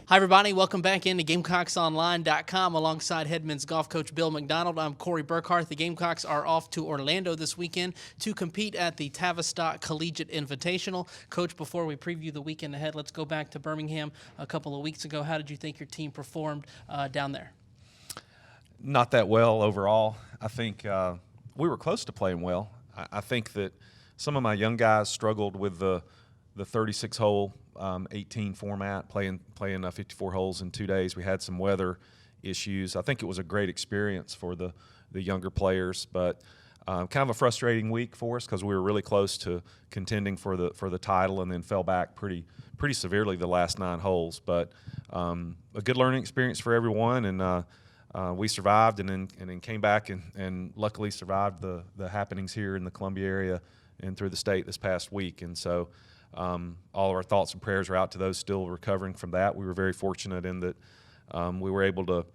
Hi, everybody. Welcome back into GamecocksOnline.com alongside head men's golf coach Bill McDonald. I'm Corey Burkhardt. The Gamecocks are off to Orlando this weekend to compete at the Tavistock Collegiate Invitational. Coach, before we preview the weekend ahead, let's go back to Birmingham a couple of weeks ago. How did you think your team performed down there? Not that well overall. I think we were close to playing well. I think that some of my young guys struggled with the 36-hole 18 format, playing 54 holes in 2 days. We had some weather issues. I think it was a great experience for the younger players, but kind of a frustrating week for us because we were really close to contending for the title and then fell back pretty severely the last 9 holes. But a good learning experience for everyone, and we survived and then came back and luckily survived the happenings here in the Columbia area and through the state this past week. And so all of our thoughts and prayers are out to those still recovering from that. We were very fortunate in that we were able to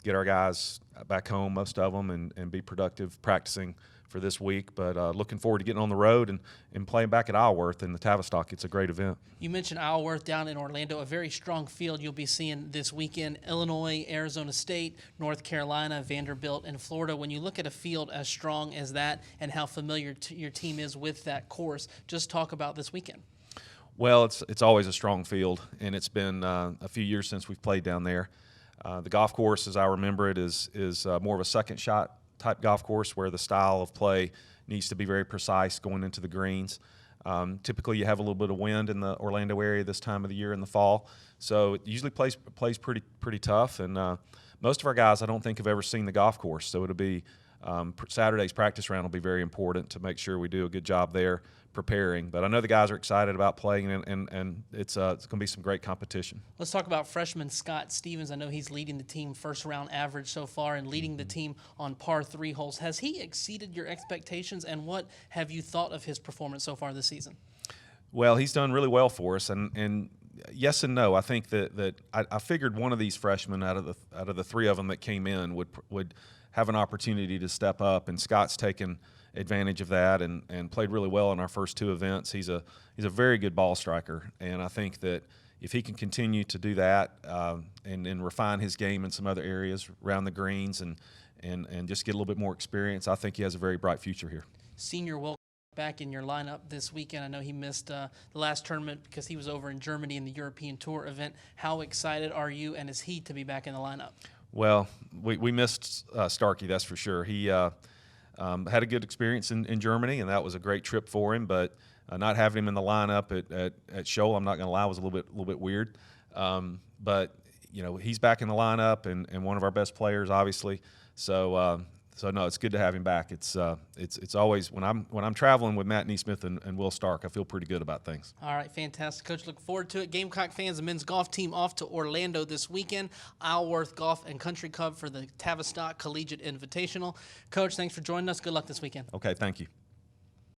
get our guys back home, most of them, and be productive practicing for this week. But looking forward to getting on the road and playing back at Isleworth in the Tavistock. It's a great event. You mentioned Isleworth down in Orlando, a very strong field you'll be seeing this weekend. Illinois, Arizona State, North Carolina, Vanderbilt, and Florida. When you look at a field as strong as that and how familiar your team is with that course, just talk about this weekend. Well, it's always a strong field, and it's been a few years since we've played down there. The golf course, as I remember it, is more of a second shot type golf course where the style of play needs to be very precise going into the greens. Typically, you have a little bit of wind in the Orlando area this time of the year in the fall, so it usually plays pretty tough. And most of our guys, I don't think, have ever seen the golf course, so it'll be Saturday's practice round will be very important to make sure we do a good job there preparing. But I know the guys are excited about playing, and it's going to be some great competition. Let's talk about freshman Scott Stevens. I know he's leading the team first-round average so far and leading the team on par 3 holes. Has he exceeded your expectations, and what have you thought of his performance so far this season? Well, he's done really well for us, and yes and no. I think that I figured one of these freshmen out of the 3 of them that came in would have an opportunity to step up, and Scott's taken advantage of that and played really well in our first 2 events. He's a very good ball striker, and I think that if he can continue to do that and refine his game in some other areas around the greens and just get a little bit more experience, I think he has a very bright future here. Senior Will back in your lineup this weekend. I know he missed the last tournament because he was over in Germany in the European Tour event. How excited are you and is he to be back in the lineup? Well, we missed Starkey, that's for sure. He had a good experience in Germany, and that was a great trip for him. But not having him in the lineup at Shoal, I'm not going to lie, was a little bit weird. But you know, he's back in the lineup and one of our best players, obviously. So no, it's good to have him back. It's always when I'm traveling with Matt Neesmith and Will Stark, I feel pretty good about things. All right, fantastic, Coach. Look forward to it. Gamecock fans, the men's golf team off to Orlando this weekend. Isleworth Golf and Country Club for the Tavistock Collegiate Invitational. Coach, thanks for joining us. Good luck this weekend. Okay, thank you.